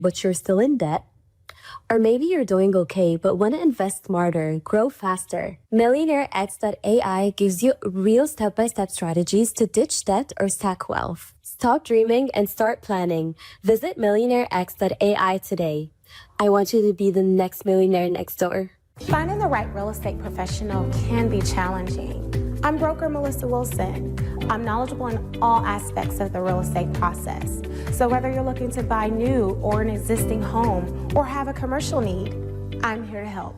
but you're still in debt. Or maybe you're doing okay, but want to invest smarter, grow faster. MillionaireX.ai gives you real step-by-step strategies to ditch debt or stack wealth. Stop dreaming and start planning. Visit MillionaireX.ai today. I want you to be the next millionaire next door. Finding the right real estate professional can be challenging. I'm broker Melissa Wilson. I'm knowledgeable in all aspects of the real estate process. So whether you're looking to buy new or an existing home or have a commercial need, I'm here to help.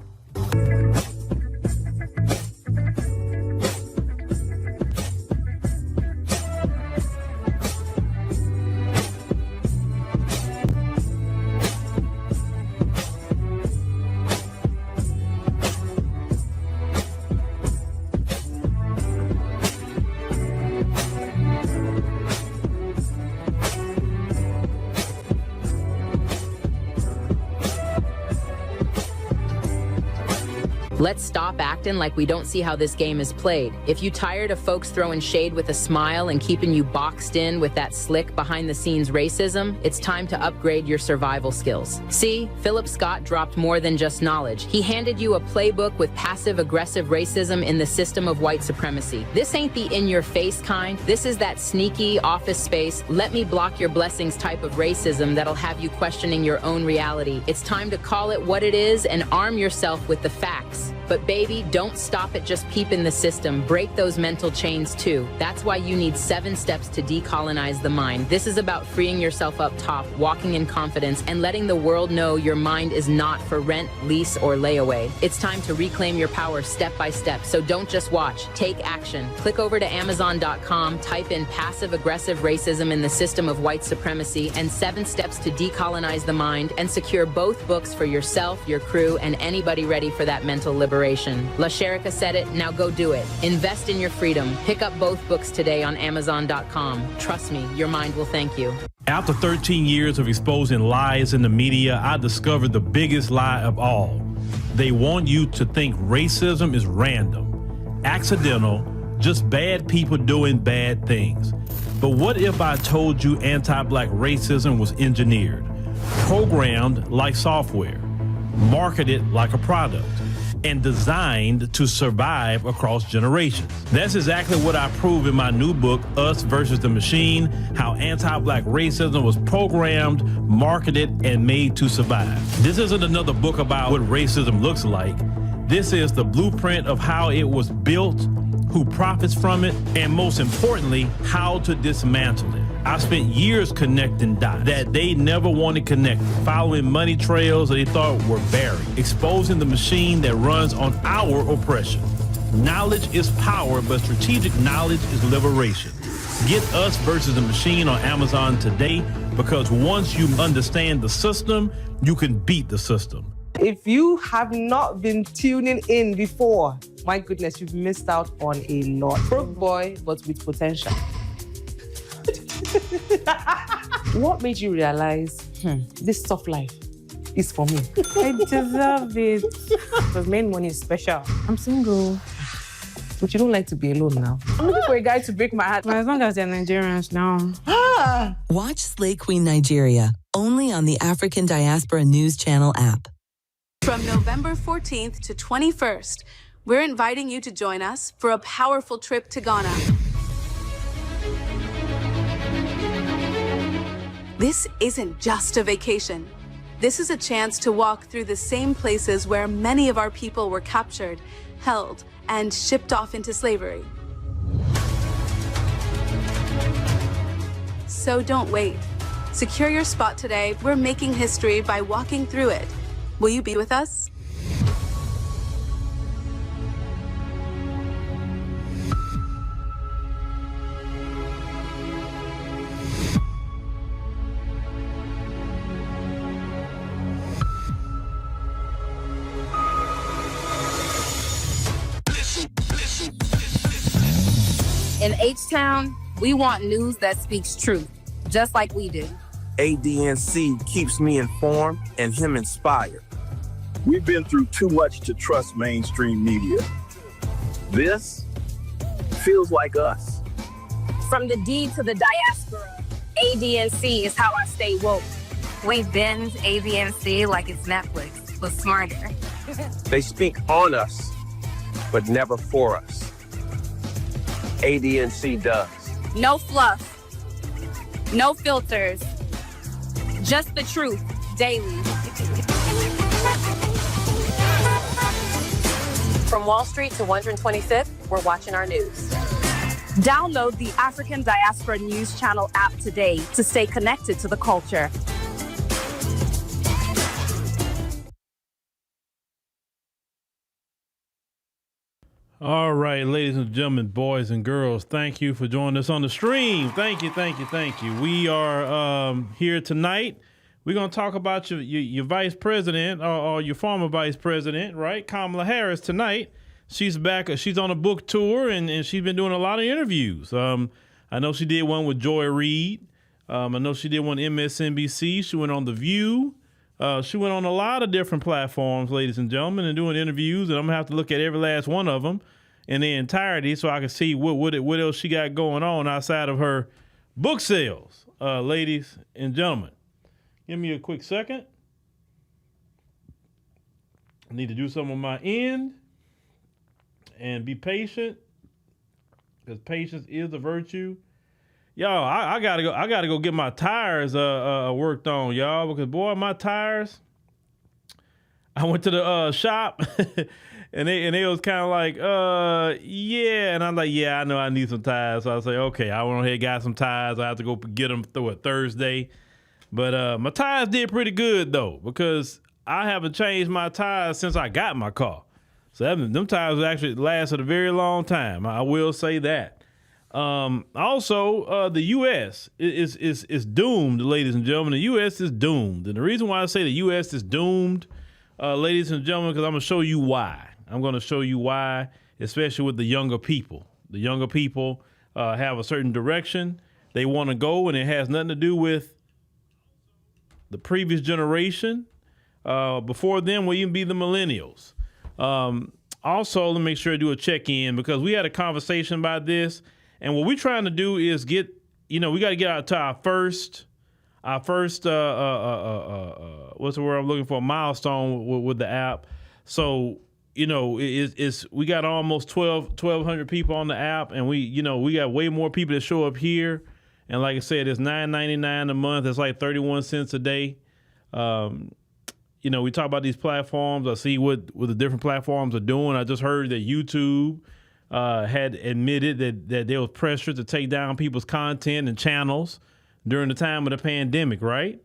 Let's stop acting like we don't see how this game is played. If you tired of folks throwing shade with a smile and keeping you boxed in with that slick behind-the-scenes racism, it's time to upgrade your survival skills. See, Phillip Scott dropped more than just knowledge. He handed you a playbook with passive-aggressive racism in the system of white supremacy. This ain't the in-your-face kind. This is that sneaky, office space, let me block your blessings type of racism that'll have you questioning your own reality. It's time to call it what it is and arm yourself with the facts. But baby, don't stop at just peeping the system. Break those mental chains too. That's why you need 7 steps to decolonize the mind. This is about freeing yourself up top, walking in confidence, and letting the world know your mind is not for rent, lease, or layaway. It's time to reclaim your power step by step. So don't just watch, take action. Click over to Amazon.com, type in passive-aggressive racism in the system of white supremacy and 7 steps to decolonize the mind, and secure both books for yourself, your crew, and anybody ready for that mental liberation. La Sherika said it, now go do it. Invest in your freedom. Pick up both books today on Amazon.com. Trust me, your mind will thank you. After 13 years of exposing lies in the media, I discovered the biggest lie of all. They want you to think racism is random, accidental, just bad people doing bad things. But what if I told you anti-black racism was engineered, programmed like software, marketed like a product, and designed to survive across generations? That's exactly what I prove in my new book, Us versus the Machine, How Anti-Black Racism Was Programmed, Marketed, and Made to Survive. This isn't another book about what racism looks like. This is the blueprint of how it was built, who profits from it, and most importantly, how to dismantle it. I spent years connecting dots that they never wanted connected, following money trails that they thought were buried, exposing the machine that runs on our oppression. Knowledge is power, but strategic knowledge is liberation. Get Us versus the Machine on Amazon today, because once you understand the system, you can beat the system. If you have not been tuning in before, my goodness, you've missed out on a lot. Broke boy, but with potential. What made you realize this tough life is for me? I deserve it. Because main money is special. I'm single. But you don't like to be alone now. I'm looking for a guy to break my heart. Well, as long as they're Nigerians now. Watch Slay Queen Nigeria, only on the African Diaspora News Channel app. From November 14th to 21st, we're inviting you to join us for a powerful trip to Ghana. This isn't just a vacation. This is a chance to walk through the same places where many of our people were captured, held, and shipped off into slavery. So don't wait. Secure your spot today. We're making history by walking through it. Will you be with us? In H-Town, we want news that speaks truth, just like we do. ADNC keeps me informed and him inspired. We've been through too much to trust mainstream media. This feels like us. From the D to the diaspora, ADNC is how I stay woke. We binge ADNC like it's Netflix, but smarter. They speak on us, but never for us. ADNC does. No fluff. No filters. Just the truth, daily. From Wall Street to 125th, we're watching our news. Download the African Diaspora News Channel app today to stay connected to the culture. All right, ladies and gentlemen, boys and girls, thank you for joining us on the stream. Thank you. We are here tonight. We're going to talk about your vice president or your former vice president, right? Kamala Harris tonight. She's back. She's on a book tour, and she's been doing a lot of interviews. I know she did one with Joy Reid. I know she did one MSNBC. She went on The View. She went on a lot of different platforms, ladies and gentlemen, and doing interviews, and I'm going to have to look at every last one of them in their entirety so I can see what else she got going on outside of her book sales, ladies and gentlemen. Give me a quick second. I need to do something on my end and be patient, because patience is a virtue. Y'all, I gotta go get my tires worked on, y'all, because boy, my tires. I went to the shop and they was kind of like, yeah, and I'm like, yeah, I know I need some tires. So I say, okay, I went ahead and got some tires. I have to go get them through it Thursday, but my tires did pretty good though, because I haven't changed my tires since I got my car. So them tires actually lasted a very long time. I will say that. Also, the U.S. is doomed, ladies and gentlemen. The U.S. is doomed. And the reason why I say the U.S. is doomed, ladies and gentlemen, because I'm going to show you why. I'm going to show you why, especially with the younger people. The younger people have a certain direction they want to go, and it has nothing to do with the previous generation. Before them will even be the millennials. Also, let me make sure I do a check-in, because we had a conversation about this. And what we're trying to do is we got to get out to our first, what's the word I'm looking for? Milestone with the app. So, we got almost 1,200 people on the app, and we got way more people that show up here. And like I said, it's $9.99 a month. It's like 31 cents a day. We talk about these platforms. I see what the different platforms are doing. I just heard that YouTube had admitted that there was pressure to take down people's content and channels during the time of the pandemic, right?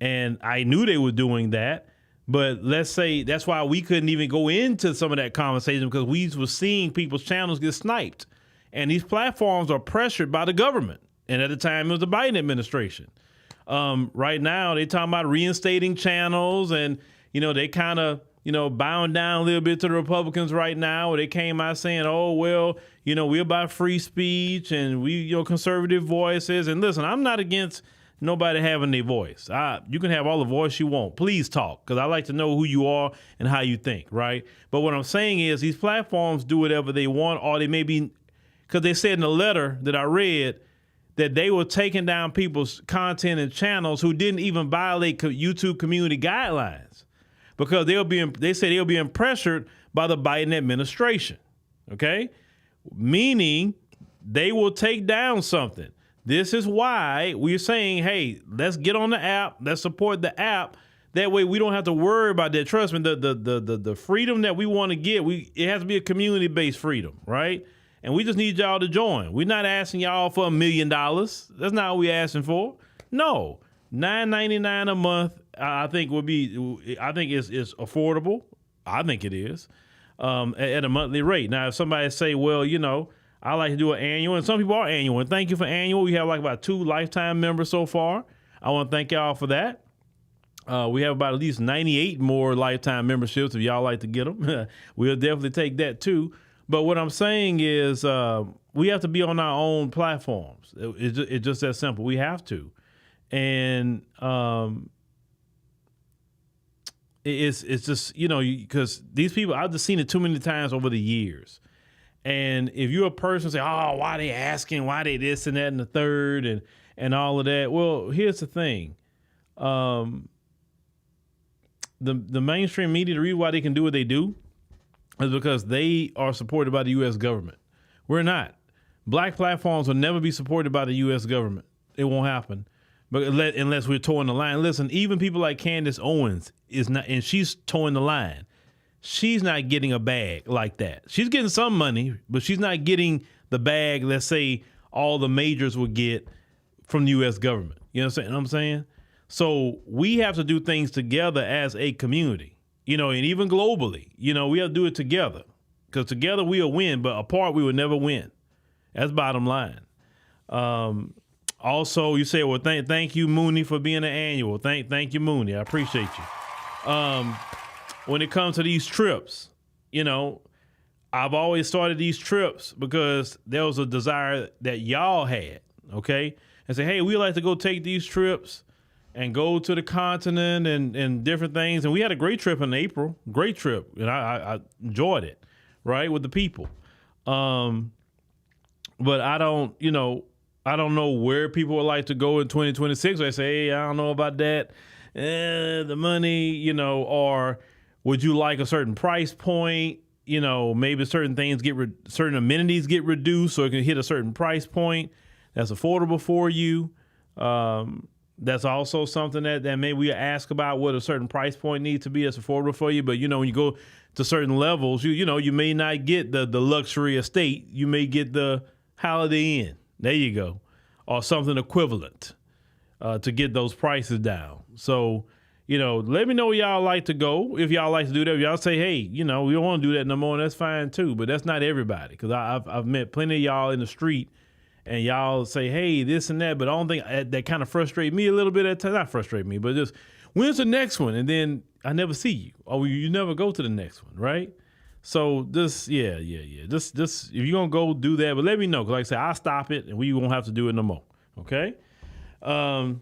And I knew they were doing that. But let's say that's why we couldn't even go into some of that conversation, because we were seeing people's channels get sniped. And these platforms are pressured by the government. And at the time, it was the Biden administration. Right now, they're talking about reinstating channels, and, they kind of, bowing down a little bit to the Republicans right now. They came out saying, oh, well, we're about free speech and we, conservative voices. And listen, I'm not against nobody having their voice. You can have all the voice you want. Please talk, because I like to know who you are and how you think, right? But what I'm saying is these platforms do whatever they want, or they may be, because they said in the letter that I read that they were taking down people's content and channels who didn't even violate YouTube community guidelines, because they say they were being pressured by the Biden administration. Okay, meaning they will take down something. This is why we're saying, hey, let's get on the app. Let's support the app. That way we don't have to worry about that. Trust me, the freedom that we want to get, it has to be a community-based freedom, right? And we just need y'all to join. We're not asking y'all for $1 million. That's not what we're asking for. No, $9.99 a month. I think is affordable. I think it is at a monthly rate. Now, if somebody say, well, I like to do an annual, and some people are annual. And thank you for annual. We have like about 2 lifetime members so far. I want to thank y'all for that. We have about at least 98 more lifetime memberships if y'all like to get them. We'll definitely take that too. But what I'm saying is we have to be on our own platforms. It's just that simple. We have to. And it's just, because these people, I've just seen it too many times over the years. And if you're a person say, oh, why they asking, why they this and that and the third and all of that. Well, here's the thing. the mainstream media, the reason why they can do what they do is because they are supported by the U.S. government. We're not. Black platforms will never be supported by the U.S. government. It won't happen. But unless we're towing the line. Listen, even people like Candace Owens is not, and she's towing the line. She's not getting a bag like that. She's getting some money, but she's not getting the bag, let's say, all the majors would get from the U.S. government. You know what I'm saying? So we have to do things together as a community, you know, and even globally, you know, we have to do it together because together we'll win, but apart we will never win. That's bottom line. Also, you say, well, thank you, Mooney, for being an annual. Thank you, Mooney. I appreciate you. When it comes to these trips, you know, I've always started these trips because there was a desire that y'all had, okay? And say, hey, we like to go take these trips and go to the continent and different things. And we had a great trip in April, great trip. And I enjoyed it, right, with the people. But I don't know where people would like to go in 2026. I say, hey, I don't know about that. The money, you know, or would you like a certain price point? You know, maybe certain things certain amenities get reduced so it can hit a certain price point that's affordable for you. That's also something that maybe we ask about what a certain price point needs to be that's affordable for you. But, you know, when you go to certain levels, you may not get the luxury estate. You may get the Holiday Inn. There you go. Or something equivalent to get those prices down. So, you know, let me know where y'all like to go. If y'all like to do that, if y'all say, hey, you know, we don't want to do that no more, and that's fine too. But that's not everybody, because I've met plenty of y'all in the street, and y'all say, hey, this and that. But I don't think that kind of frustrate me a little bit at times. Not frustrate me, but just, when's the next one? And then I never see you, or you never go to the next one, right? So this, yeah. Just if you're going to go do that, but let me know. Because like I said, I'll stop it, and we won't have to do it no more, okay? All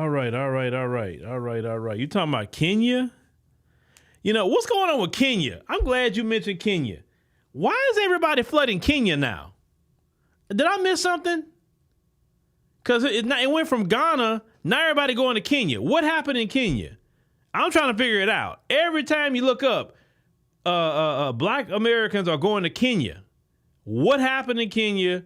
right. You talking about Kenya? You know, what's going on with Kenya? I'm glad you mentioned Kenya. Why is everybody flooding Kenya now? Did I miss something? Because it went from Ghana, now everybody going to Kenya. What happened in Kenya? I'm trying to figure it out. Every time you look up, Black Americans are going to Kenya. What happened in Kenya?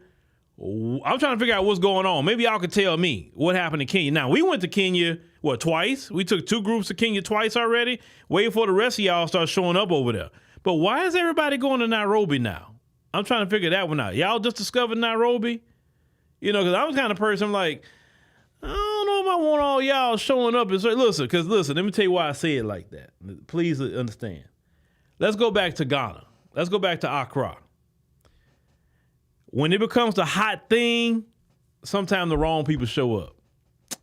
I'm trying to figure out what's going on. Maybe y'all could tell me what happened in Kenya. Now, we went to Kenya, twice? We took 2 groups to Kenya twice already. Wait for the rest of y'all start showing up over there. But why is everybody going to Nairobi now? I'm trying to figure that one out. Y'all just discovered Nairobi? You know, because I'm the kind of person, I'm like, I don't know if I want all y'all showing up and say, listen, let me tell you why I say it like that. Please understand. Let's go back to Ghana. Let's go back to Accra. When it becomes the hot thing, sometimes the wrong people show up.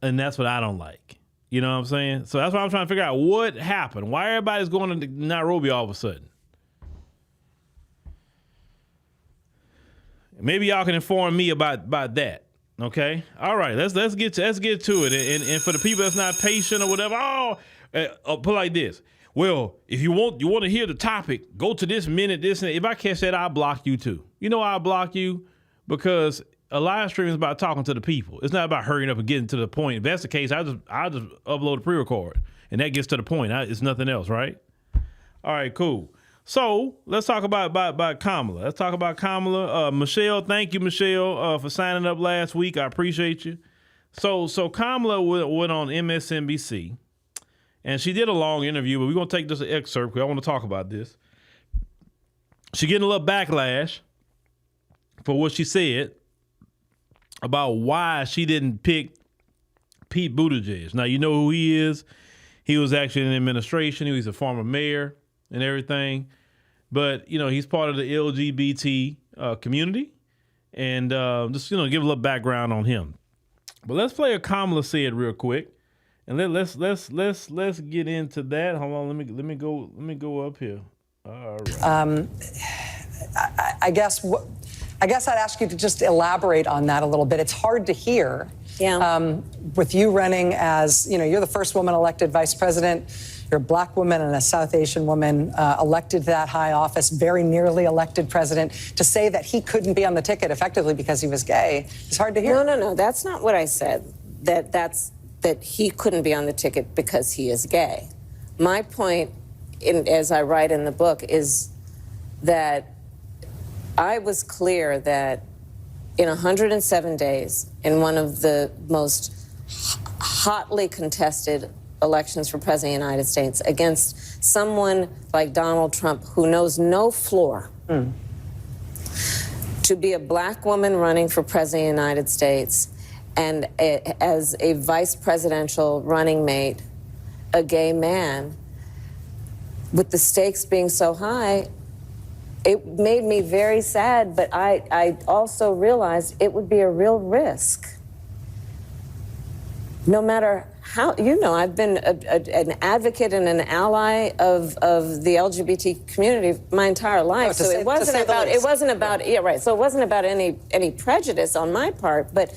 And that's what I don't like. You know what I'm saying? So that's why I'm trying to figure out what happened. Why everybody's going to Nairobi all of a sudden? Maybe y'all can inform me about that. Okay? All right, let's get to it. And for the people that's not patient or whatever, put like this. Well, if you want to hear the topic, go to this minute, this and that. If I catch that, I'll block you too. You know why I'll block you? Because a live stream is about talking to the people. It's not about hurrying up and getting to the point. If that's the case, I'll just upload a pre-record, and that gets to the point. It's nothing else, right? All right, cool. So let's talk about Kamala. Let's talk about Kamala. Michelle, thank you, Michelle, for signing up last week. I appreciate you. So Kamala went on MSNBC. And she did a long interview, but we're going to take this excerpt because I want to talk about this. She getting a little backlash for what she said about why she didn't pick Pete Buttigieg. Now, you know who he is. He was actually in administration. He was a former mayor and everything. But, you know, he's part of the LGBT community. And just, you know, give a little background on him. But let's play a Kamala said real quick. And let's get into that. Hold on, let me go up here. All right. I guess I'd ask you to just elaborate on that a little bit. It's hard to hear. With you running as, you're the first woman elected vice president. You're a black woman and a South Asian woman elected to that high office, very nearly elected president. To say that he couldn't be on the ticket effectively because he was gay is hard to hear. No, that's not what I said. That he couldn't be on the ticket because he is gay. My point, as I write in the book, is that I was clear that in 107 days, in one of the most hotly contested elections for President of the United States, against someone like Donald Trump who knows no floor, to be a black woman running for President of the United States and as a vice presidential running mate, a gay man, with the stakes being so high, it made me very sad, but I also realized it would be a real risk. No matter how, I've been an advocate and an ally of the LGBT community my entire life. So it wasn't about any prejudice on my part, but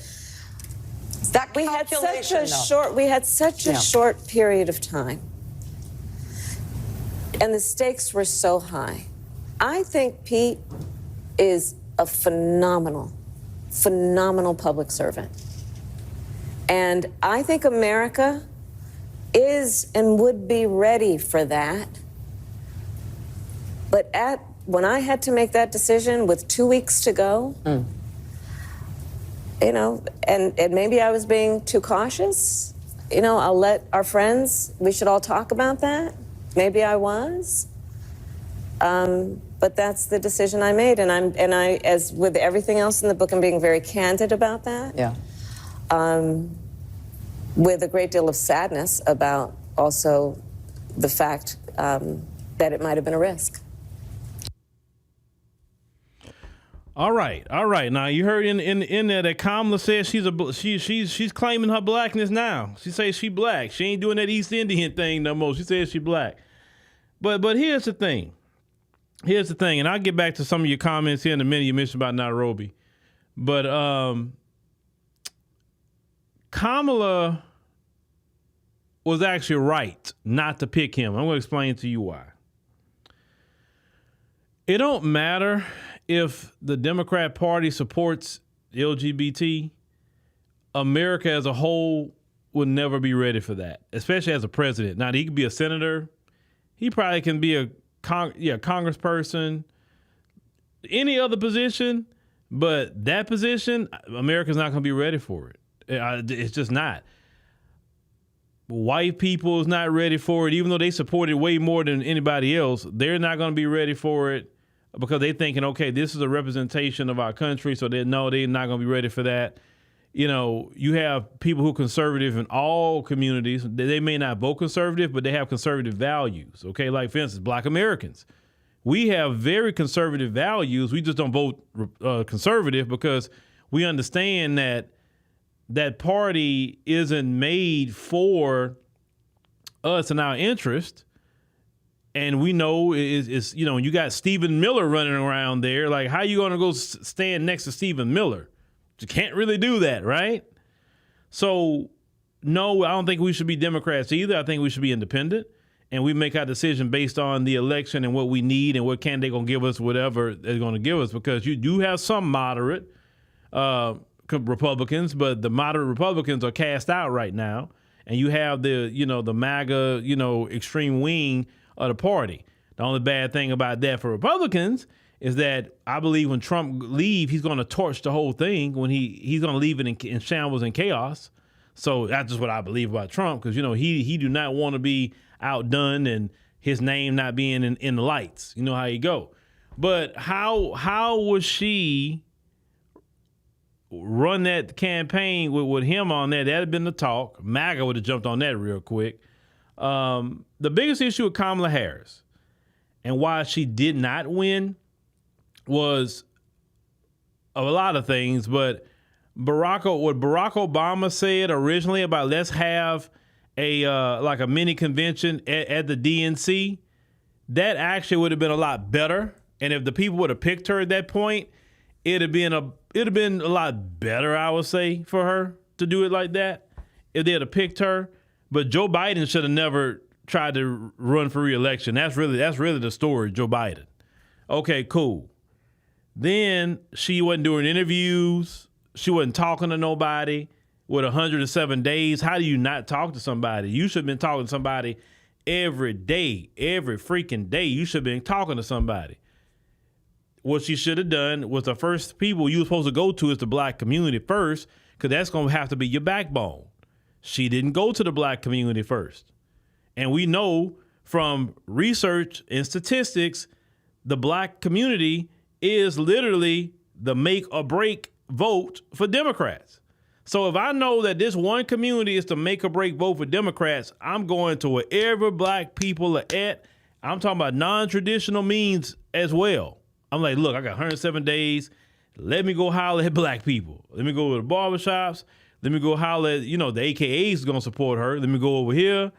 we had such a short period of time. And the stakes were so high. I think Pete is a phenomenal public servant. And I think America is and would be ready for that. But when I had to make that decision with 2 weeks to go, and maybe I was being too cautious, I'll let our friends, we should all talk about that. Maybe I was. But that's the decision I made, and I, as with everything else in the book, I'm being very candid about that. Yeah. With a great deal of sadness about also the fact that it might have been a risk. All right. Now you heard in there that Kamala says she's claiming her blackness now. She says she black. She ain't doing that East Indian thing no more. She says she black. But here's the thing. And I'll get back to some of your comments here in a minute. You mentioned about Nairobi. But Kamala was actually right not to pick him. I'm going to explain to you why. It don't matter if the Democrat Party supports LGBT. America as a whole would never be ready for that, especially as a president. Now, he could be a senator. He probably can be a congressperson, any other position, but that position, America's not going to be ready for it. It's just not. White people is not ready for it, even though they support it way more than anybody else. They're not going to be ready for it because they're thinking, okay, this is a representation of our country, so they're not going to be ready for that. You have people who are conservative in all communities. They may not vote conservative, but they have conservative values. Okay, like for instance, Black Americans. We have very conservative values. We just don't vote conservative because we understand that party isn't made for us and our interest. And we know it's you got Stephen Miller running around there. Like, how you going to go stand next to Stephen Miller? You can't really do that, right? So, no, I don't think we should be Democrats either. I think we should be independent, and we make our decision based on the election and what we need and what candidate going to give us whatever they're going to give us, because you do have some moderate Republicans, but the moderate Republicans are cast out right now, and you have the MAGA, extreme wing of the party. The only bad thing about that for Republicans is that I believe when Trump leave, he's going to torch the whole thing. When he's going to leave it in shambles and chaos. So that's just what I believe about Trump, because he do not want to be outdone and his name not being in the lights. You know how you go. But how would she run that campaign with him on there? That'd have been the talk. MAGA would have jumped on that real quick. The biggest issue with Kamala Harris and why she did not win was a lot of things, but what Barack Obama said originally about let's have a mini convention at the DNC, that actually would have been a lot better. And if the people would have picked her at that point, it'd have been a lot better, I would say, for her. to do it like that if they'd have picked her. But Joe Biden should have never tried to run for re-election. That's really the story, Joe Biden. Okay, cool. Then she wasn't doing interviews. She wasn't talking to nobody with 107 days. How do you not talk to somebody? You should have been talking to somebody every day, every freaking day. You should have been talking to somebody. What she should have done was the first people you were supposed to go to is the black community first, because that's going to have to be your backbone. She didn't go to the black community first. And we know from research and statistics, the black community is literally the make or break vote for Democrats. So if I know that this one community is the make or break vote for Democrats, I'm going to wherever black people are at. I'm talking about non-traditional means as well. I'm like, look, I got 107 days. Let me go holler at black people. Let me go to the barbershops. Let me go holler at, the AKA is going to support her. Let me go over here.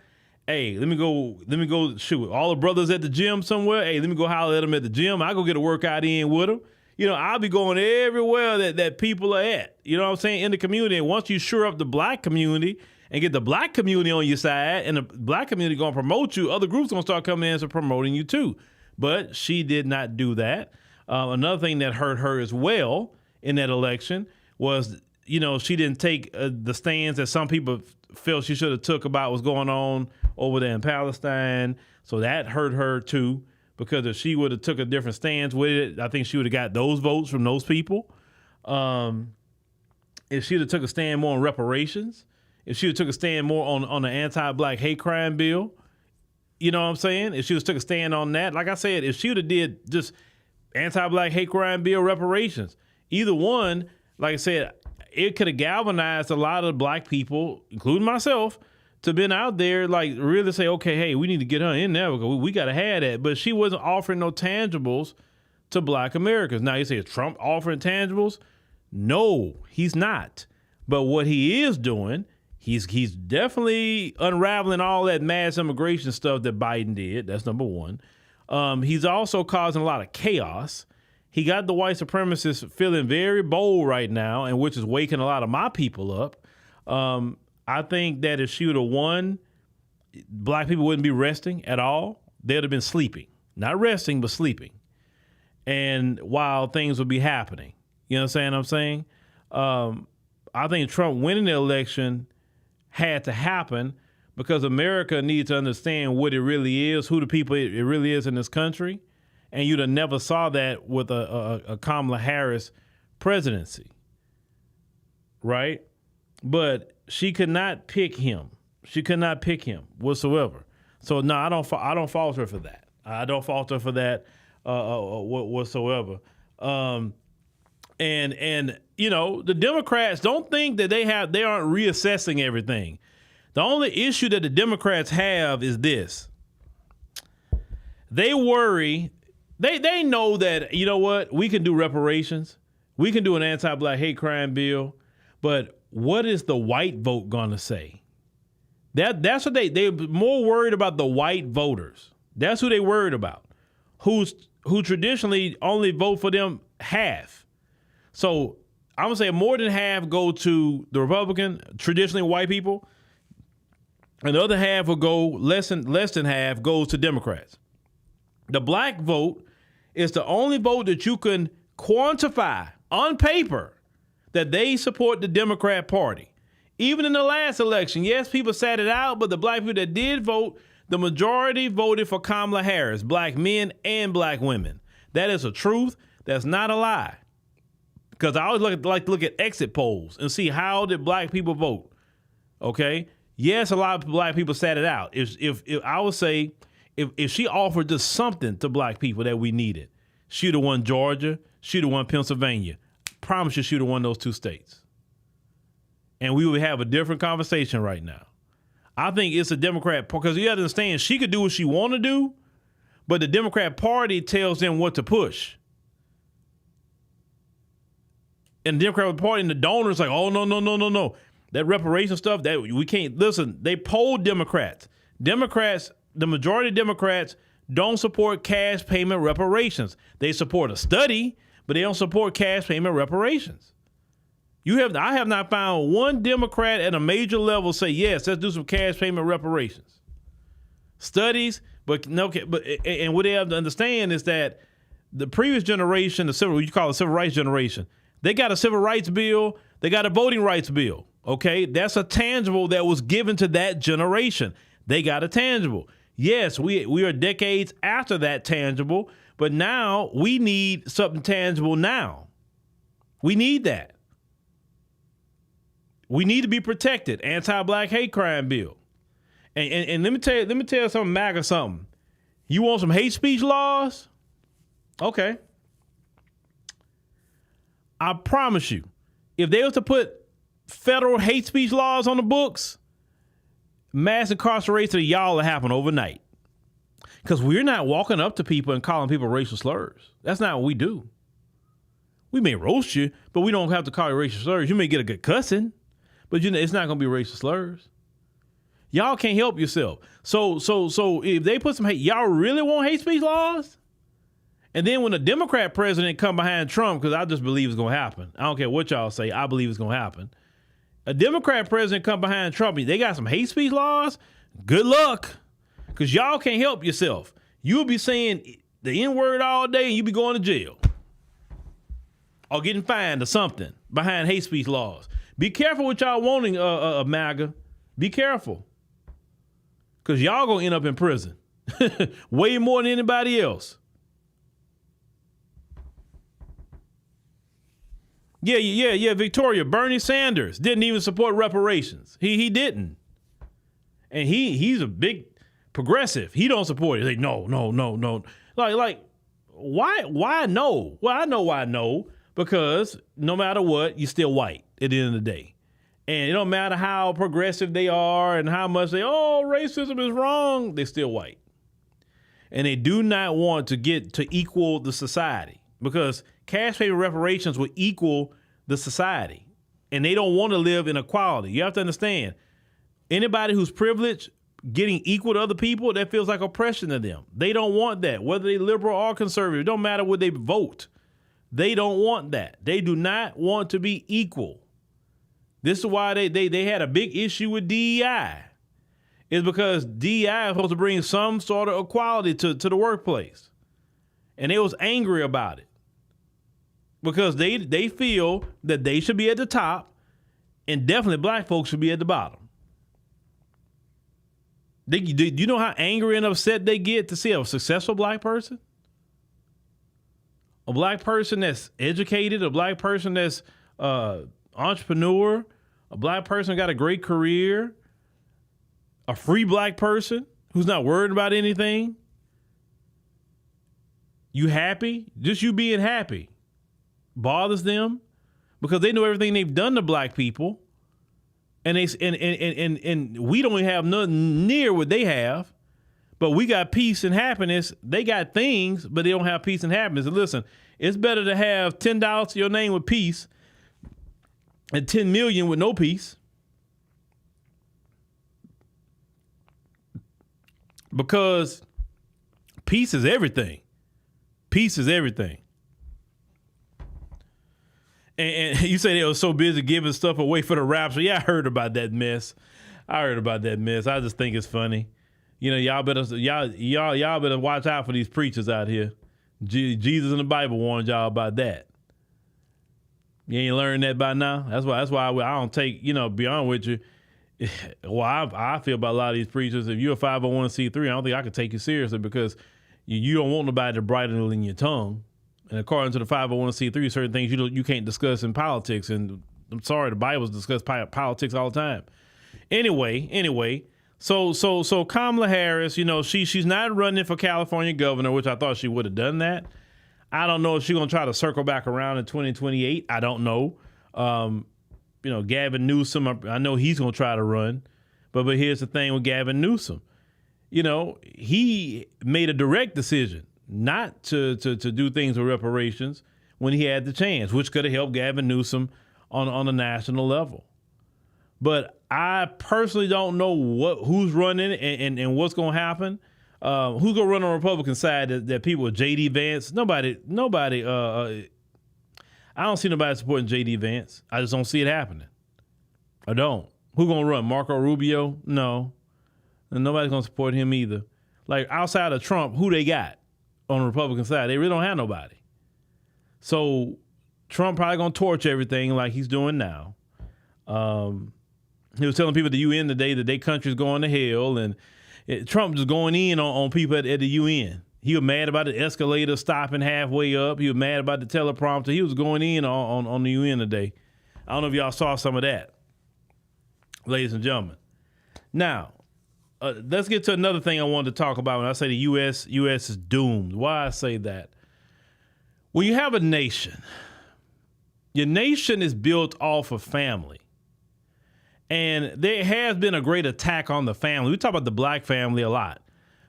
Hey, let me go shoot. All the brothers at the gym somewhere. Hey, let me go holler at them at the gym. I go get a workout in with them. I'll be going everywhere that people are at. You know what I'm saying? In the community. And once you shore up the black community and get the black community on your side and the black community going to promote you, other groups going to start coming in and promoting you too. But she did not do that. Another thing that hurt her as well in that election was, she didn't take the stands that some people felt she should have took about what's going on over there in Palestine. So that hurt her too, because if she would have took a different stance with it, I think she would have got those votes from those people. If she would have took a stand more on reparations, if she would have took a stand more on the anti-black hate crime bill, you know what I'm saying? If she would have took a stand on that, like I said, if she would have did just anti-black hate crime bill, reparations, either one, like I said, it could have galvanized a lot of black people, including myself, to been out there, like really say, okay, hey, we need to get her in there because we got to have that. But she wasn't offering no tangibles to black Americans. Now you say, is Trump offering tangibles? No, he's not. But what he is doing, he's definitely unraveling all that mass immigration stuff that Biden did. That's number one. He's also causing a lot of chaos. He got the white supremacists feeling very bold right now, and which is waking a lot of my people up. I think that if she would have won, black people wouldn't be resting at all. They'd have been sleeping. Not resting, but sleeping. And while things would be happening. You know what I'm saying? I think Trump winning the election had to happen because America needs to understand what it really is, who the people it really is in this country. And you'd have never saw that with a Kamala Harris presidency, right? But she could not pick him. She could not pick him whatsoever. So no, I don't fault her for that. I don't fault her for that whatsoever. And the Democrats don't think that they aren't reassessing everything. The only issue that the Democrats have is this. They worry. They know that, you know what, we can do reparations. We can do an anti-black hate crime bill. But what is the white vote going to say? That's what they're more worried about, the white voters. That's who they worried about, who traditionally only vote for them half. So I'm going to say more than half go to the Republican, traditionally white people, and the other half will go, less than half goes to Democrats. The black vote is the only vote that you can quantify on paper that they support the Democrat Party. Even in the last election, yes, people sat it out, but the black people that did vote, the majority voted for Kamala Harris, black men and black women. That is a truth. That's not a lie. Because I always like to look at exit polls and see how did black people vote. Okay? Yes, a lot of black people sat it out. If I would say, if she offered just something to black people that we needed, she'd have won Georgia, she'd have won Pennsylvania. Promise you she'd have won those two states. And we would have a different conversation right now. I think it's a Democrat, because you have to understand, she could do what she want to do, but the Democrat Party tells them what to push. And the Democrat Party and the donors like, oh, no. That reparation stuff, that we can't, listen, they polled Democrats. The majority of Democrats don't support cash payment reparations. They support a study, but they don't support cash payment reparations. I have not found one Democrat at a major level say, yes, let's do some cash payment reparations. Studies, but and what they have to understand is that the previous generation, you call it the civil rights generation, they got a civil rights bill, they got a voting rights bill. Okay, that's a tangible that was given to that generation. They got a tangible. Yes, we are decades after that tangible, but now we need something tangible now. We need that. We need to be protected. Anti-black hate crime bill. And let me tell you something, MAGA something. You want some hate speech laws? Okay. I promise you, if they were to put federal hate speech laws on the books, mass incarceration of y'all will happen overnight. Because we're not walking up to people and calling people racial slurs. That's not what we do. We may roast you, but we don't have to call you racial slurs. You may get a good cussing, but it's not going to be racial slurs. Y'all can't help yourself. So if they put some hate, y'all really want hate speech laws? And then when a Democrat president come behind Trump, because I just believe it's going to happen. I don't care what y'all say. I believe it's going to happen. A Democrat president come behind Trump, they got some hate speech laws? Good luck. Because y'all can't help yourself. You'll be saying the N-word all day and you'll be going to jail. Or getting fined or something behind hate speech laws. Be careful what y'all wanting, MAGA. Be careful. Because y'all going to end up in prison. Way more than anybody else. Yeah, Victoria. Bernie Sanders didn't even support reparations. He didn't. And he's a big progressive. He don't support it. Like, no. Like, why no? Well, I know why no. Because no matter what, you're still white at the end of the day. And it don't matter how progressive they are and how much racism is wrong, they're still white. And they do not want to get to equal the society. Because cash payment reparations will equal the society. And they don't want to live in equality. You have to understand, anybody who's privileged getting equal to other people, that feels like oppression to them. They don't want that, whether they liberal or conservative. It don't matter what they vote. They don't want that. They do not want to be equal. This is why they had a big issue with DEI. It's because DEI is supposed to bring some sort of equality to the workplace. And they was angry about it. Because they feel that they should be at the top and definitely black folks should be at the bottom. Do you know how angry and upset they get to see a successful black person? A black person that's educated, a black person that's entrepreneur, a black person got a great career, a free black person who's not worried about anything. You happy? Just you being happy bothers them because they know everything they've done to black people, and we don't have nothing near what they have. But we got peace and happiness. They got things, but they don't have peace and happiness. And listen, it's better to have $10 to your name with peace and 10 million with no peace. Because peace is everything. Peace is everything. And you say they were so busy giving stuff away for the rapture. Yeah, I heard about that mess. I just think it's funny. You know, y'all better watch out for these preachers out here. Jesus in the Bible warned y'all about that. You ain't learned that by now. That's why I don't take, be honest with you. Well, I feel about a lot of these preachers. If you're a 501c3, I don't think I could take you seriously because you don't want nobody to bridle in your tongue. And according to the 501c3, certain things you can't discuss in politics. And I'm sorry, the Bible discusses politics all the time. Anyway. So Kamala Harris, she's not running for California governor, which I thought she would have done that. I don't know if she's going to try to circle back around in 2028. I don't know. Gavin Newsom, I know he's going to try to run. But here's the thing with Gavin Newsom. He made a direct decision not to do things with reparations when he had the chance, which could have helped Gavin Newsom on a national level. But I personally don't know who's running and what's going to happen. Who's going to run on the Republican side that people with J.D. Vance? Nobody. I don't see nobody supporting J.D. Vance. I just don't see it happening. I don't. Who gonna run? Marco Rubio? No. And nobody's gonna support him either. Like outside of Trump, who they got on the Republican side? They really don't have nobody. So Trump probably gonna torch everything like he's doing now. He was telling people at the UN today that their country's going to hell, and Trump just going in on people at the UN. He was mad about the escalator stopping halfway up. He was mad about the teleprompter. He was going in on the UN today. I don't know if y'all saw some of that, ladies and gentlemen. Now, let's get to another thing I wanted to talk about when I say the U.S. is doomed. Why I say that? When you have a nation, your nation is built off of family. And there has been a great attack on the family. We talk about the black family a lot,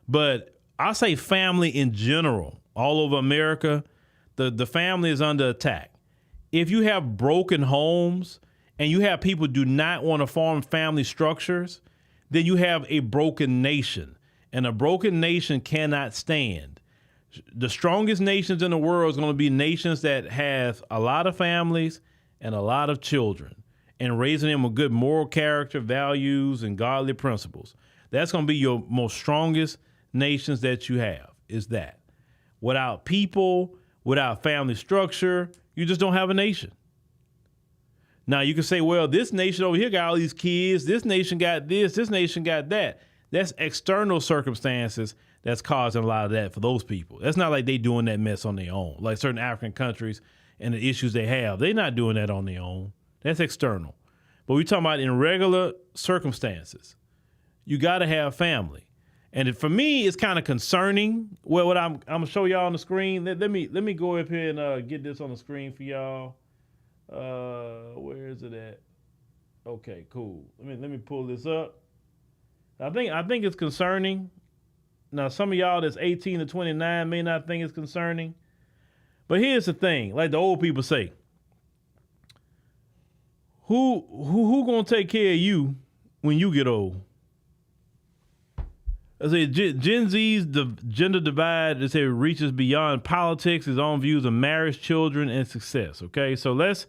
but I say family in general, all over America, the family is under attack. If you have broken homes and you have people who do not want to form family structures, then you have a broken nation. And a broken nation cannot stand. The strongest nations in the world is going to be nations that have a lot of families and a lot of children, and raising them with good moral character, values, and godly principles. That's going to be your most strongest nations that you have, is that. Without people, without family structure, you just don't have a nation. Now, you can say, well, this nation over here got all these kids, this nation got this nation got that. That's external circumstances that's causing a lot of that for those people. That's not like they doing that mess on their own, like certain African countries and the issues they have. They're not doing that on their own. That's external. But we're talking about in regular circumstances, you got to have family. And for me, it's kind of concerning. Well, what I'm gonna show y'all on the screen. Let me go up here and get this on the screen for y'all. Where is it at? Okay, cool. Let me pull this up. I think it's concerning. Now, some of y'all that's 18 to 29 may not think it's concerning, but here's the thing: like the old people say, who gonna take care of you when you get old? I say Gen Z's the gender divide, they say, reaches beyond politics, his own views of marriage, children, and success. Okay, so let's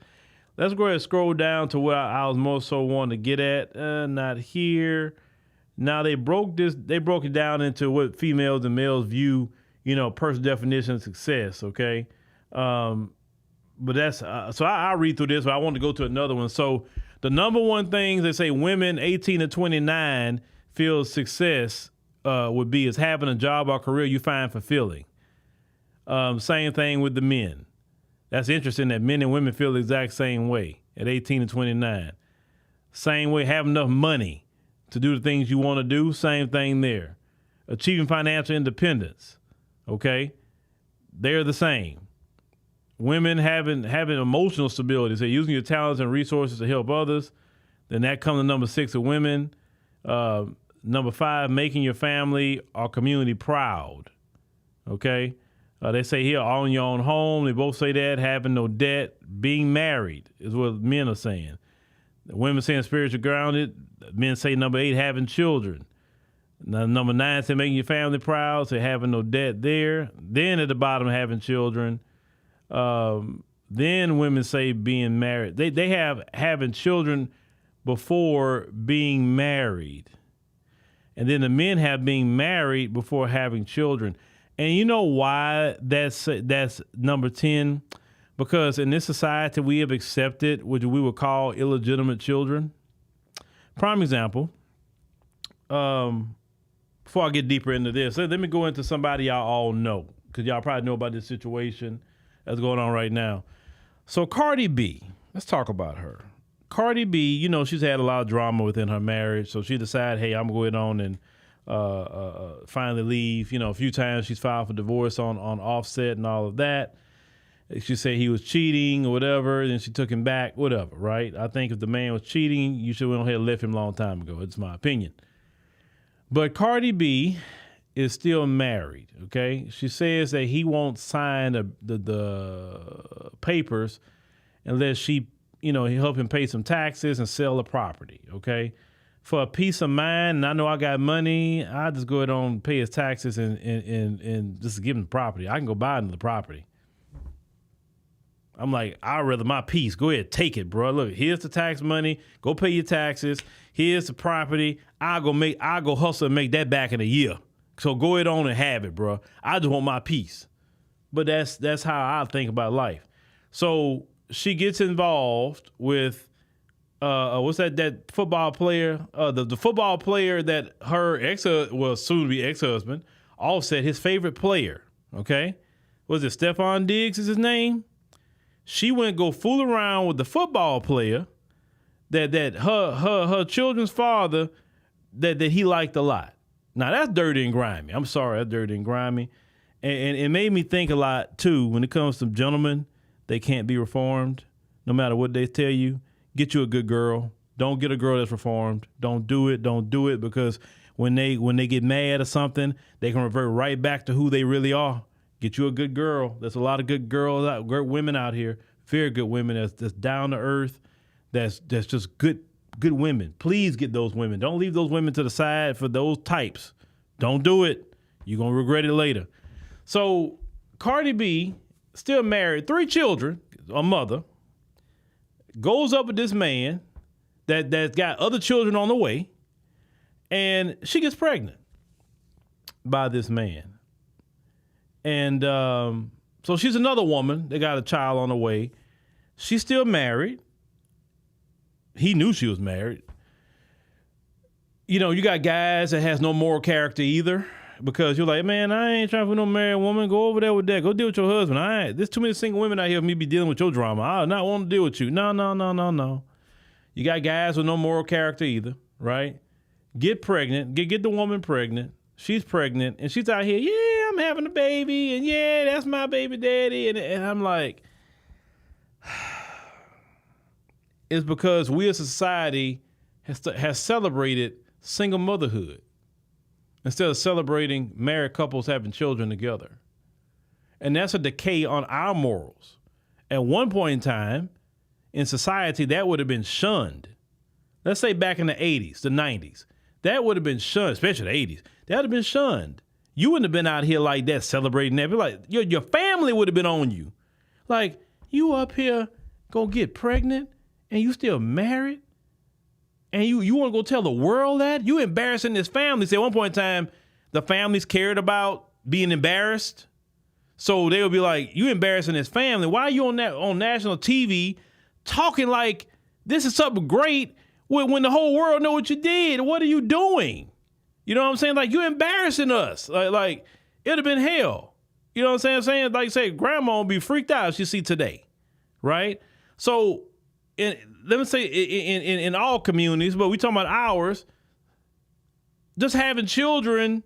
go ahead and scroll down to where I was more so wanting to get at. Not here. Now they broke it down into what females and males view, personal definition of success. Okay, but that's so I'll read through this, but I want to go to another one. So the number one things they say women 18 to 29 feel success would be is having a job or career you find fulfilling. Same thing with the men. That's interesting that men and women feel the exact same way at 18 to 29. Same way, have enough money to do the things you want to do. Same thing there. Achieving financial independence. Okay, they're the same. Women having emotional stability, so using your talents and resources to help others. Then that comes to number 6 of women. Number 5, making your family or community proud. Okay, they say here, all in your own home. They both say that. Having no debt, being married is what men are saying. The women saying spiritual grounded. Men say number 8, having children. Now, number 9 say making your family proud. Say having no debt there. Then at the bottom, having children. Then women say being married. They have having children before being married. And then the men have being married before having children. And you know why that's number 10? Because in this society, we have accepted what we would call illegitimate children. Prime example, before I get deeper into this, let me go into somebody y'all all know, because y'all probably know about this situation that's going on right now. So Cardi B, let's talk about her. Cardi B, she's had a lot of drama within her marriage, so she decided, hey, I'm going on and finally leave. A few times she's filed for divorce on Offset and all of that. She said he was cheating or whatever, and she took him back, whatever, right? I think if the man was cheating, you should have went ahead and left him a long time ago. It's my opinion. But Cardi B is still married, okay? She says that he won't sign the papers unless she he help him pay some taxes and sell the property, okay? For a peace of mind, and I know I got money, I just go ahead and pay his taxes and just give him the property. I can go buy another property. I'm like, I'd rather my peace. Go ahead, take it, bro. Look, here's the tax money. Go pay your taxes. Here's the property. I'll go hustle and make that back in a year. So go ahead on and have it, bro. I just want my peace. But that's how I think about life. So she gets involved with what's that football player? The football player that her soon to be ex-husband, Offset, his favorite player. Okay, was it Stephon Diggs is his name? She went go fool around with the football player that her children's father that he liked a lot. Now that's dirty and grimy. I'm sorry, that's dirty and grimy. And it made me think a lot too when it comes to gentlemen, they can't be reformed no matter what they tell you. Get you a good girl. Don't get a girl that's reformed. Don't do it because when they get mad or something, they can revert right back to who they really are. Get you a good girl. There's a lot of good girls out, great women out here, very good women that's down to earth, that's just good women. Please get those women. Don't leave those women to the side for those types. Don't do it. You're gonna regret it later. So Cardi B, still married, 3 children, a mother, goes up with this man that's got other children on the way, and she gets pregnant by this man. And so she's another woman. They got a child on the way. She's still married. He knew she was married. You know, you got guys that has no moral character either, because you're like, man, I ain't trying for no married woman. Go over there with that. Go deal with your husband. There's too many single women out here for me to be dealing with your drama. I do not want to deal with you. No. You got guys with no moral character either, right? Get pregnant. Get the woman pregnant. She's pregnant, and she's out here, yeah, I'm having a baby, and yeah, that's my baby daddy. And I'm like, it's because we as a society has celebrated single motherhood instead of celebrating married couples having children together. And that's a decay on our morals. At one point in time, in society, that would have been shunned. Let's say back in the 80s, the 90s. That would have been shunned, especially the 80s. That would have been shunned. You wouldn't have been out here like that celebrating that. Like your family would have been on you. Like, you up here gonna get pregnant and you still married? And you want to go tell the world that? You embarrassing this family. See, at one point in time, the families cared about being embarrassed. So they would be like, you embarrassing this family. Why are you on national TV talking like this is something great when the whole world know what you did? What are you doing? You know what I'm saying? Like, you're embarrassing us. Like it'd have been hell. You know what I'm saying? Like, say, grandma would be freaked out if she see today, right? So, let me say in all communities, but we talking about ours, just having children,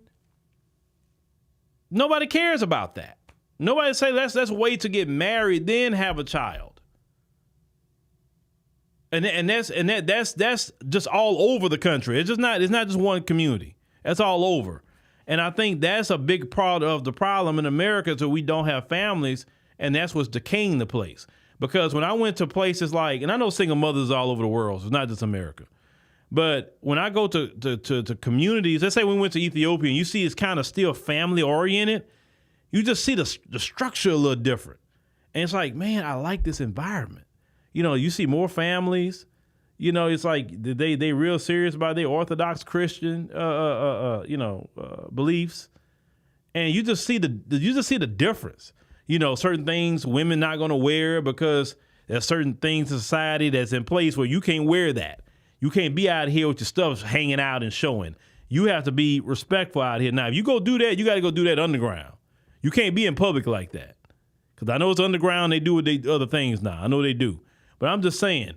nobody cares about that. Nobody say let's wait to get married, then have a child. And that's just all over the country. It's not just one community. That's all over. And I think that's a big part of the problem in America, so we don't have families, and that's what's decaying the place. Because when I went to places like, and I know single mothers all over the world, so it's not just America, but when I go to communities, let's say we went to Ethiopia and you see it's kind of still family oriented, you just see the structure a little different. And it's like, man, I like this environment. You know, you see more families. You know, it's like they real serious about their Orthodox Christian beliefs, and you just see the difference. You know, certain things women not going to wear because there's certain things in society that's in place where you can't wear that. You can't be out here with your stuff hanging out and showing. You have to be respectful out here. Now, if you go do that, you got to go do that underground. You can't be in public like that, because I know it's underground. They do what they other things now. I know they do, but I'm just saying.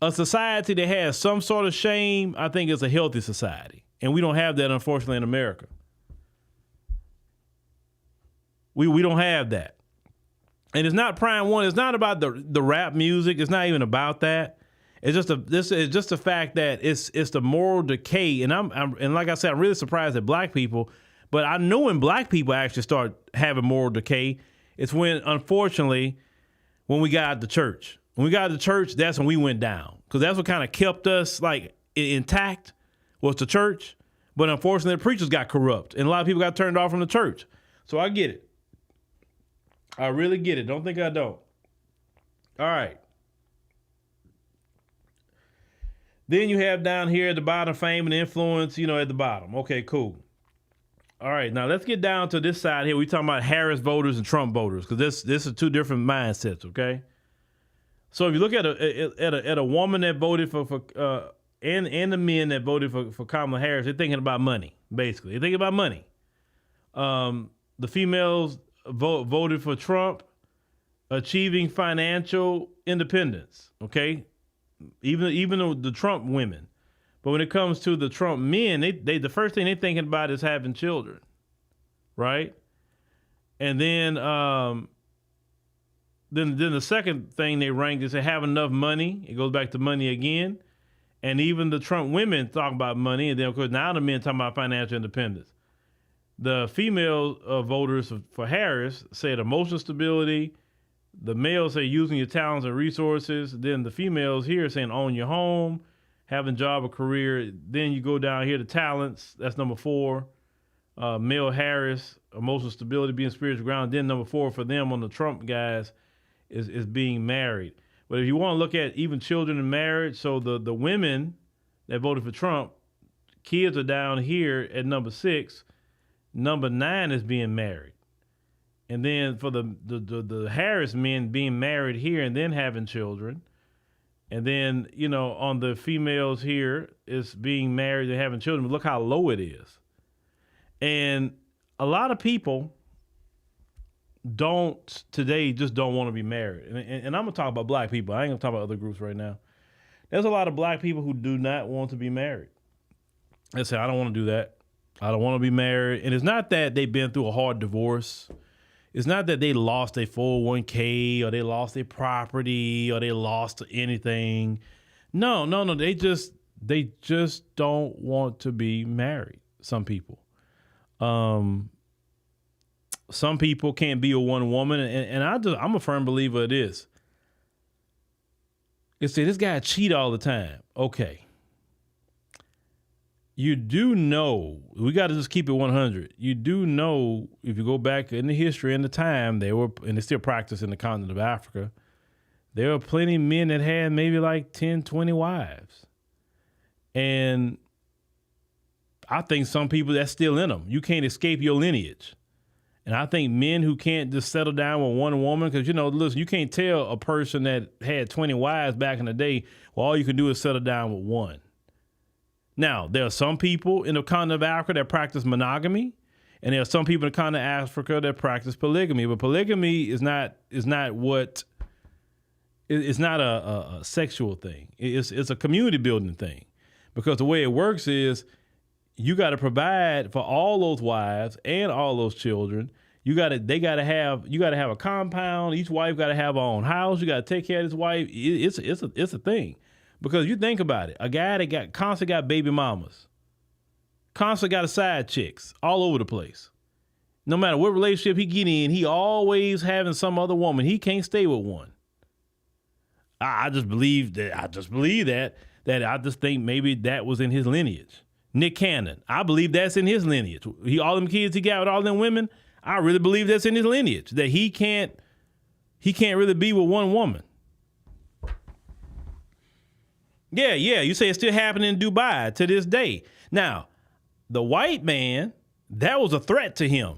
A society that has some sort of shame, I think, is a healthy society. And we don't have that, unfortunately, in America. We don't have that. And it's not Prime One. It's not about the rap music. It's not even about that. It's just the fact that it's the moral decay. And and like I said, I'm really surprised at black people. But I know when black people actually start having moral decay, it's when, unfortunately, when we got out the church. When we got to church, that's when we went down, because that's what kind of kept us like intact was the church. But unfortunately, the preachers got corrupt, and a lot of people got turned off from the church. So I get it. I really get it. Don't think I don't. All right. Then you have down here at the bottom, fame and influence, at the bottom. Okay, cool. All right, now let's get down to this side here. We're talking about Harris voters and Trump voters, because this is two different mindsets, okay? So if you look at a woman that voted for and the men that voted for Kamala Harris, they're thinking about money, basically. They're thinking about money. The females voted for Trump, achieving financial independence, okay? Even the Trump women. But when it comes to the Trump men, they the first thing they're thinking about is having children, right? And then the second thing they rank is to have enough money. It goes back to money again. And even the Trump women talk about money, and then of course now the men talking about financial independence. The female voters for Harris said emotional stability. The males say using your talents and resources. Then the females here saying own your home, having job or career. Then you go down here to talents. That's number 4. Male Harris, emotional stability, being spiritual ground. Then number 4 for them on the Trump guys is being married. But if you want to look at even children and marriage, so the women that voted for Trump, kids are down here at number 6. Number 9 is being married. And then for the Harris men being married here and then having children. And then, on the females here is being married and having children. But look how low it is. And a lot of people today just don't want to be married. And I'm going to talk about black people. I ain't going to talk about other groups right now. There's a lot of black people who do not want to be married. They say, I don't want to do that. I don't want to be married. And it's not that they've been through a hard divorce. It's not that they lost their 401k or they lost their property or they lost anything. No. They just don't want to be married. Some people. Some people can't be a one woman. And I'm a firm believer of this. They say this guy cheat all the time. Okay. You do know, we got to just keep it 100. You do know, if you go back in the history and the time, and they still practice in the continent of Africa, there were plenty of men that had maybe like 10, 20 wives. And I think some people, that's still in them. You can't escape your lineage. And I think men who can't just settle down with one woman, because, listen, you can't tell a person that had 20 wives back in the day, well, all you can do is settle down with one. Now, there are some people in the continent of Africa that practice monogamy, and there are some people in the continent of Africa that practice polygamy. But polygamy is not a sexual thing. It's a community building thing, because the way it works is you got to provide for all those wives and all those children. You got to have a compound. Each wife got to have her own house. You got to take care of this wife. It's a thing. Because you think about it, a guy that constantly got baby mamas, constantly got a side chicks all over the place. No matter what relationship he get in, he always having some other woman. He can't stay with one. I just believe that. I just think maybe that was in his lineage. Nick Cannon, I believe that's in his lineage. All them kids he got with all them women, I really believe that's in his lineage. That he can't really be with one woman. Yeah, you say it's still happening in Dubai to this day. Now, the white man, that was a threat to him.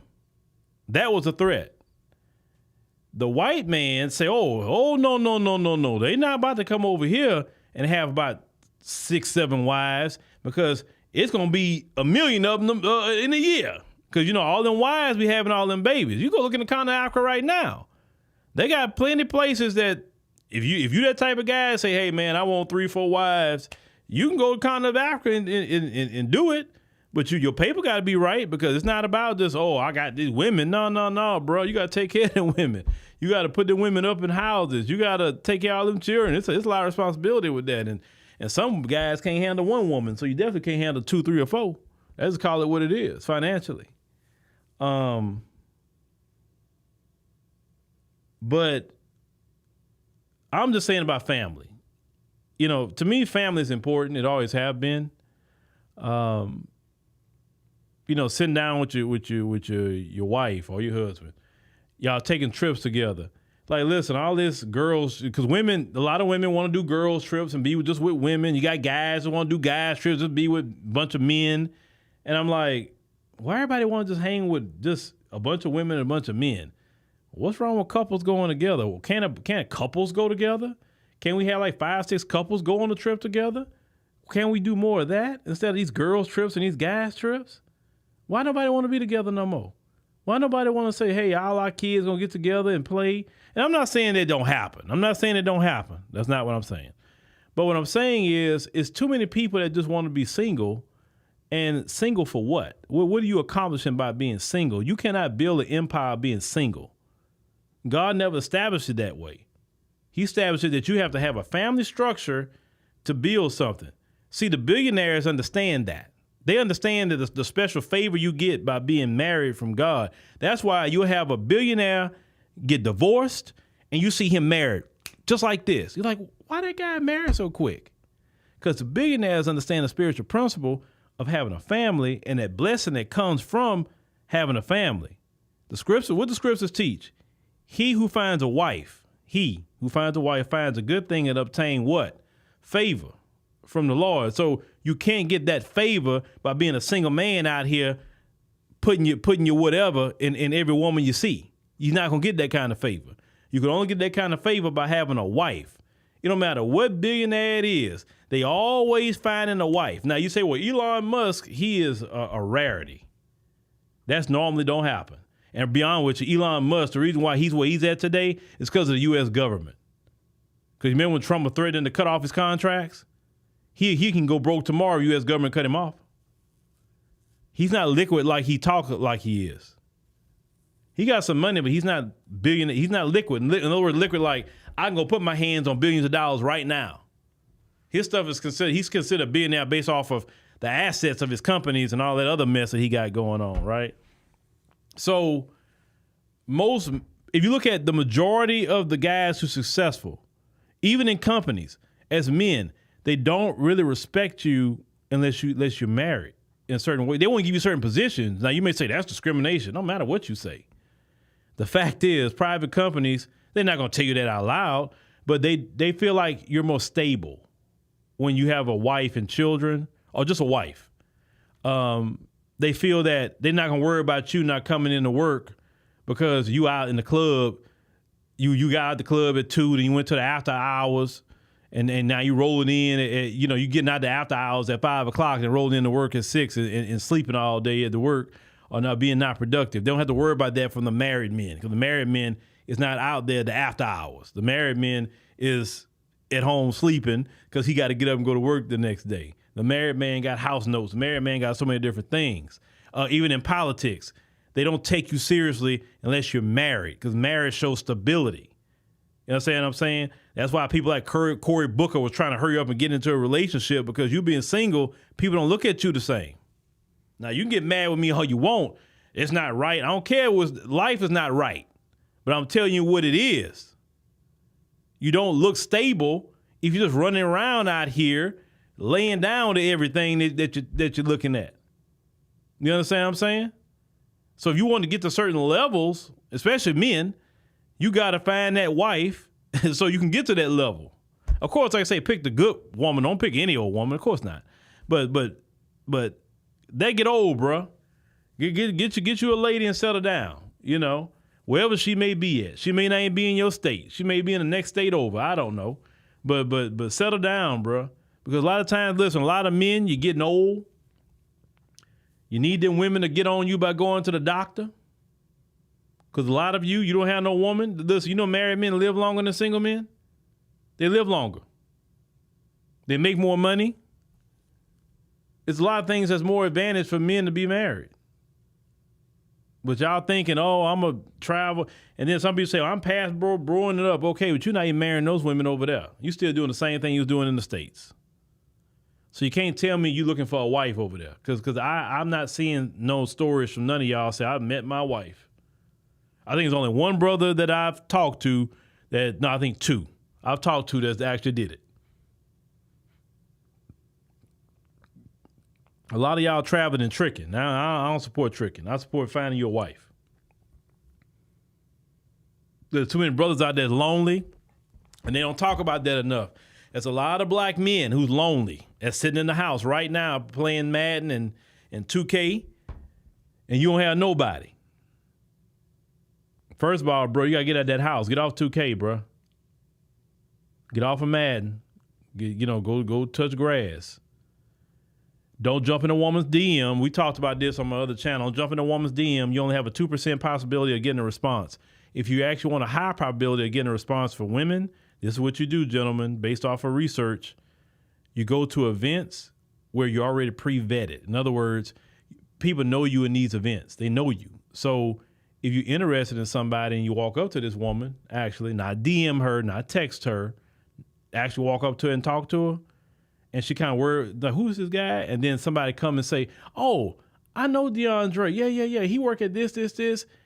That was a threat. The white man say, no. They're not about to come over here and have about 6, 7 wives, because it's going to be 1 million of them in a year. Because, all them wives be having all them babies. You go look in the continent of Africa right now. They got plenty of places that, if you that type of guy, say, hey, man, I want 3, 4 wives, you can go to the continent of Africa and do it. But your paper got to be right, because it's not about just, I got these women. No, bro. You got to take care of them women. You got to put the women up in houses. You got to take care of all them children. It's a lot of responsibility with that. And some guys can't handle one woman, so you definitely can't handle 2, 3, or 4. Let's call it what it is financially. But I'm just saying about family. To me, family is important. It always have been. Sitting down with your wife or your husband y'all taking trips together. Like, listen, all this girls, because women, a lot of women want to do girls trips and be just with women. You got guys who want to do guys trips, just be with a bunch of men. And I'm like, why everybody want to just hang with just a bunch of women and a bunch of men? What's wrong with couples going together? Well, can't couples go together? Can we have like 5, 6 couples go on a trip together? Can we do more of that instead of these girls trips and these guys trips? Why nobody want to be together no more? Why nobody want to say, hey, all our kids going to get together and play? And I'm not saying that don't happen. I'm not saying it don't happen. That's not what I'm saying. But what I'm saying is, it's too many people that just want to be single. And single for what? What are you accomplishing by being single? You cannot build an empire being single. God never established it that way. He established it that you have to have a family structure to build something. See, the billionaires understand that. They understand that the special favor you get by being married from God. That's why you'll have a billionaire get divorced and you see him married just like this. You're like, why that guy married so quick? Because the billionaires understand the spiritual principle of having a family and that blessing that comes from having a family. What the scriptures teach? He who finds a wife finds a good thing and obtain what? Favor from the Lord. So you can't get that favor by being a single man out here putting your whatever in every woman you see. You're not going to get that kind of favor. You can only get that kind of favor by having a wife. It don't matter what billionaire it is. They always finding a wife. Now you say, well, Elon Musk, he is a rarity. That's normally don't happen. And beyond which, Elon Musk, the reason why he's where he's at today is because of the U.S. government. Because you remember when Trump was threatening to cut off his contracts? He can go broke tomorrow. U.S. government cut him off. He's not liquid like he talks like he is. He got some money, but he's not billionaire. He's not liquid. In other words, liquid like I can go put my hands on billions of dollars right now. His stuff is he's considered a billionaire based off of the assets of his companies and all that other mess that he got going on, right? So if you look at the majority of the guys who are successful, even in companies, as men, they don't really respect you unless you're married in a certain way. They won't give you certain positions. Now, you may say that's discrimination. No matter what you say. The fact is, private companies, they're not going to tell you that out loud, but they feel like you're more stable when you have a wife and children, or just a wife. They feel that they're not going to worry about you not coming into work because you out in the club. You got out the club at 2, then you went to the after hours. And now you rolling in, you getting out the after hours at 5 o'clock and rolling into work at 6 and sleeping all day at the work or not being not productive. They don't have to worry about that from the married men, because the married men is not out there the after hours. The married man is at home sleeping because he got to get up and go to work the next day. The married man got house notes. The married man got so many different things. Even in politics, they don't take you seriously unless you're married, because marriage shows stability. You know what I'm saying? That's why people like Cory Booker was trying to hurry up and get into a relationship, because you being single, people don't look at you the same. Now, you can get mad with me all you want. It's not right. I don't care. Life is not right. But I'm telling you what it is. You don't look stable if you're just running around out here laying down to everything that you're looking at. You understand what I'm saying? So if you want to get to certain levels, especially men, you got to find that wife so you can get to that level. Of course, like I say, pick the good woman. Don't pick any old woman. Of course not. But they get old, bruh. Get you a lady and settle down. You know, wherever she may be at. She may not even be in your state. She may be in the next state over. I don't know. But settle down, bruh. Because a lot of times, listen, a lot of men, you're getting old. You need them women to get on you by going to the doctor. Because a lot of you don't have no woman. Listen, you know married men live longer than single men? They live longer. They make more money. It's a lot of things that's more advantage for men to be married. But y'all thinking, oh, I'm going to travel. And then some people say, I'm past broing it up. Okay, but you're not even marrying those women over there. You still doing the same thing you was doing in the States. So you can't tell me you looking for a wife over there. Because I'm not seeing no stories from none of y'all say, I met my wife. I think there's only one brother that I've talked to I think 2. I've talked to that actually did it. A lot of y'all traveling and tricking. Now, I don't support tricking. I support finding your wife. There's too many brothers out there lonely, and they don't talk about that enough. There's a lot of black men who's lonely that's sitting in the house right now playing Madden and 2K, and you don't have nobody. First of all, bro, you got to get out of that house. Get off 2K, bro. Get off of Madden. Go touch grass. Don't jump in a woman's DM. We talked about this on my other channel. Jump in a woman's DM. You only have a 2% possibility of getting a response. If you actually want a high probability of getting a response for women, this is what you do, gentlemen, based off of research. You go to events where you're already pre-vetted. In other words, people know you in these events. They know you. So if you're interested in somebody and you walk up to this woman, actually, not DM her, not text her, actually walk up to her and talk to her, and she kind of worried, like, who's this guy? And then somebody come and say, oh, I know DeAndre. Yeah. He work at this.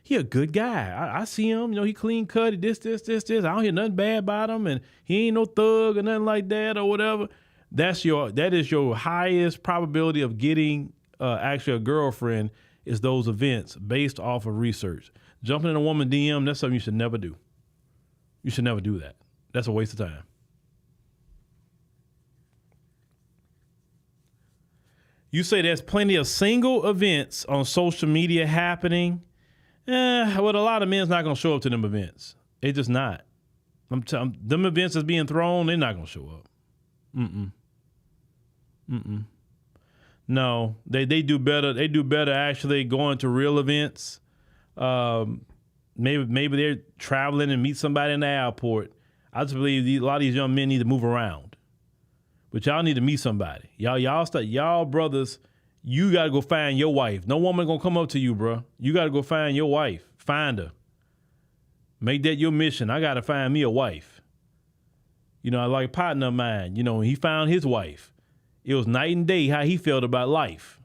He a good guy. I see him. He clean cut. This. I don't hear nothing bad about him, and he ain't no thug or nothing like that or whatever. That is your highest probability of getting actually a girlfriend, is those events based off of research. Jumping in a woman DM, that's something you should never do. You should never do that. That's a waste of time. You say there's plenty of single events on social media happening. Well, a lot of men's not going to show up to them events. They just not. Them events that's being thrown, they're not going to show up. No, they do better. They do better actually going to real events. Maybe they're traveling and meet somebody in the airport. I just believe a lot of these young men need to move around. But y'all need to meet somebody. Y'all brothers, you got to go find your wife. No woman going to come up to you, bro. You got to go find your wife. Find her. Make that your mission. I got to find me a wife. I like a partner of mine. He found his wife. It was night and day how he felt about life.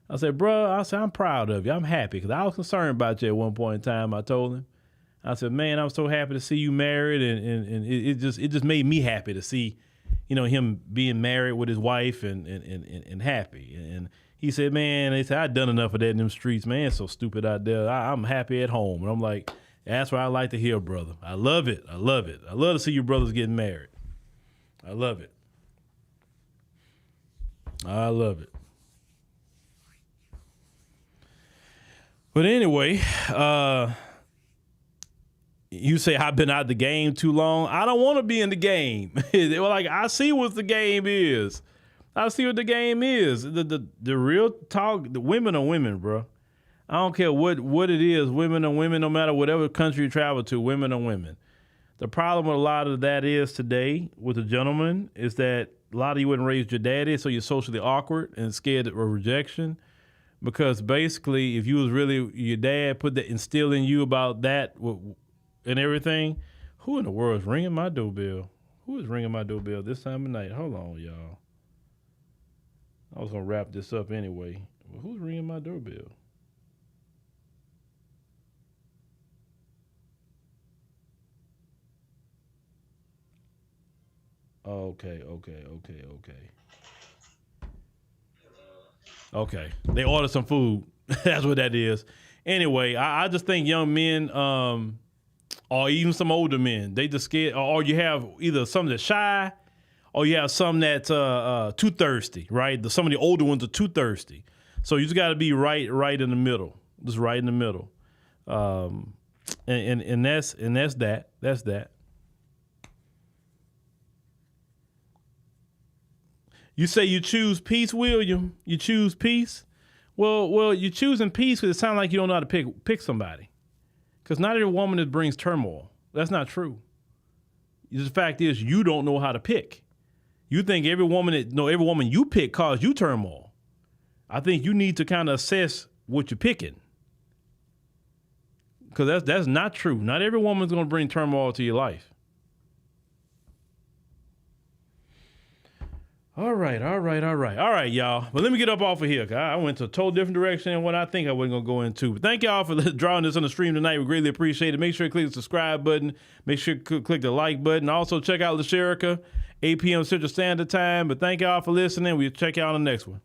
I said, bro, I'm proud of you. I'm happy, because I was concerned about you at one point in time. I told him. I said, man, I'm so happy to see you married, and it just made me happy to see him being married with his wife and happy. And he said, man, I've done enough of that in them streets, man. It's so stupid out there. I'm happy at home. And I'm like, that's what I like to hear, brother. I love it. I love to see you brothers getting married. I love it. But anyway, you say I've been out the game too long. I don't want to be in the game. They were like, I see what the game is. The real talk, the women are women, bro. I don't care what it is. Women are women, no matter whatever country you travel to, women are women. The problem with a lot of that is today with the gentleman is that a lot of you wouldn't raise your daddy, so you're socially awkward and scared of rejection. Because basically, if you was really, your dad instilled in you about that and everything, who in the world is ringing my doorbell? Who is ringing my doorbell this time of night? Hold on, y'all. I was going to wrap this up anyway. Well, who's ringing my doorbell? Okay. Okay. They ordered some food. That's what that is. Anyway, I just think young men, or even some older men, they just scared, or you have either some that's shy, or you have some that's too thirsty, right? Some of the older ones are too thirsty. So you just got to be right in the middle, just right in the middle. And that's that. That's that. You say you choose peace, William? You choose peace? Well, you're choosing peace because it sounds like you don't know how to pick somebody. Because not every woman that brings turmoil. That's not true. The fact is, you don't know how to pick. You think every woman you pick caused you turmoil. I think you need to kind of assess what you're picking. Because that's not true. Not every woman's going to bring turmoil to your life. All right, y'all. But let me get up off of here. I went to a total different direction than what I think I wasn't going to go into. But thank y'all for drawing this on the stream tonight. We greatly appreciate it. Make sure you click the subscribe button. Make sure you click the like button. Also, check out LaSherica, 8 p.m. Central Standard Time. But thank y'all for listening. We'll check y'all on the next one.